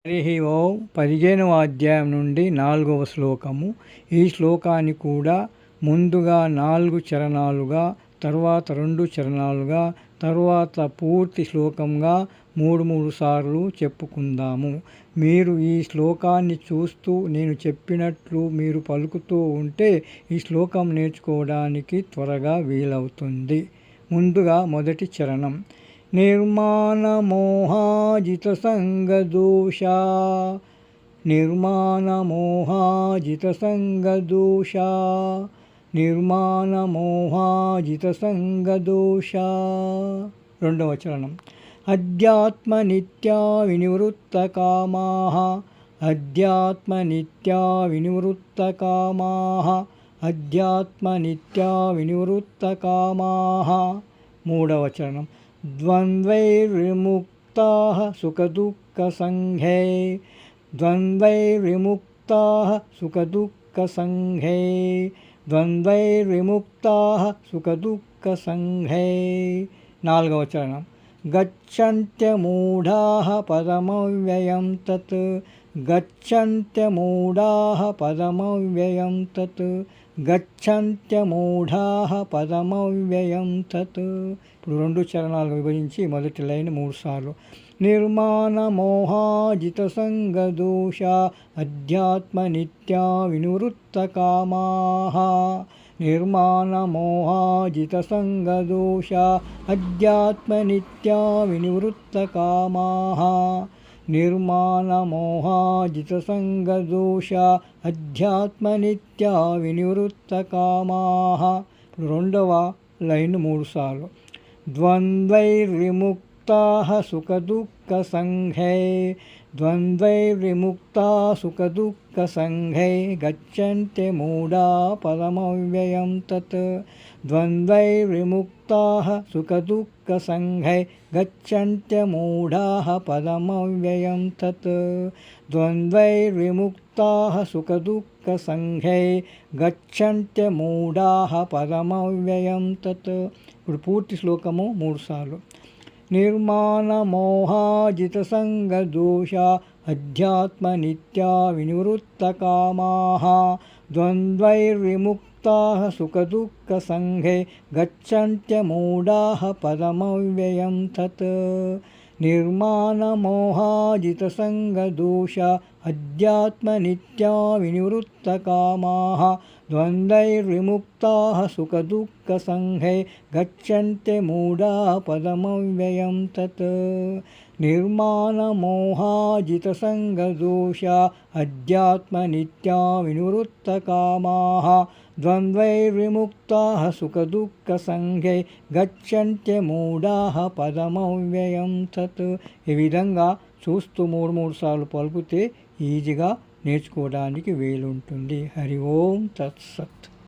హరి ఓం 15వ అధ్యాయం నుండి 4వ శ్లోకము. ఈ శ్లోకాన్ని కూడా ముందుగా 4 చరణాలుగా, తర్వాత 2 చరణాలుగా, తర్వాత పూర్తి శ్లోకంగా 3 సార్లు చెప్పుకుందాము. మీరు ఈ శ్లోకాన్ని చూస్తూ నేను చెప్పినట్లు మీరు పలుకుతూ ఉంటే ఈ శ్లోకం నేర్చుకోవడానికి త్వరగా వీలవుతుంది. ముందుగా మొదటి చరణం. నిర్మాణమోహాజితసంగదోషా నిర్మాణమోహాజితసంగదోషా నిర్మాణమోహాజితసంగదోషా. రెండవ చరణం. అధ్యాత్మనిత్యా వినివృత్తకామాః అధ్యాత్మనిత్యా వినివృత్తకామాః అధ్యాత్మనిత్యా వినివృత్తకామాః. మూడవ చరణం. ద్వంద్వైర్విముక్తాః సుఖదుఃఖసంఘే ద్వంద్వైర్విముక్తాః సుఖదుఃఖసంఘే ద్వంద్వైర్విముక్తాః సుఖదుఃఖసంఘే. నాలుగవ చరణం. గచ్చంత్యమూఢాః పదమవ్యయం తత్ గచ్చంత్యమూఢాః పదమవ్యయం తత్ గచ్చంత్యమూఢాః పదమవ్యయం తత్. ఇప్పుడు 2 చరణాలు విభజించి మొదటి లైన్ 3 సార్లు. నిర్మాణమోహాజితసంగదోషా అధ్యాత్మనిత్యా వినివృత్తకామాః నిర్మాణమోహాజితసంగదోషా అధ్యాత్మనిత్యా వినివృత్తకామాః నిర్మాణమోహాజితసంగదోషా అధ్యాత్మనిత్యా వినివృత్తకామాః. ఇప్పుడు రెండవ లైన్ 3 సార్లు. ద్వంద్వైర్విముక్తాః సుఖదుఃఖసంఘే ద్వంద్వైర్విముక్తాః సుఖదుఃఖసంఘే గచ్చంతి మూఢా పదమవ్యయం తత్ ద్వంద్వైర్విముక్తాః సుఖదుఃఖసంఘే గచ్చంత్యమూఢాః పదమవ్యయం తత్ ద్వంద్వైర్విముక్తాః సుఖదుఃఖసంఘే గచ్చంత్యమూఢాః పదమవ్యయం తత్. ఇప్పుడు పూర్తి శ్లోకము 3 సార్లు. నిర్మాణమోహాజితసంగదోషా అధ్యాత్మనిత్యా వినివృత్తకామాః ద్వంద్వైర్విముక్తాః సుఖదుఃఖసంఘే గచ్చంత్యమూఢాః పదమవ్యయం తత్ నిర్మాణమోహాజితసంగదోషా అధ్యాత్మనిత్యా వినివృత్తకామాః ద్వంద్వైర్విముక్తాః సుఖదుఃఖసంఘే గచ్చంత్యమూఢాః పదమవ్యయం తత్ నిర్మాణమోహాజితసంగదోషా అధ్యాత్మనిత్యా వినివృత్తకామాః ద్వంద్వైర్విముక్తాః సుఖదుఃఖసంఘే గచ్చంత్యమూఢాః పదమవ్యయం తత్. ఈ విధంగా చూస్తూ 3 సార్లు పలుకుతే ఈజీగా నేర్చుకోవడానికి వీలుంటుంది. హరి ఓం తత్సత్.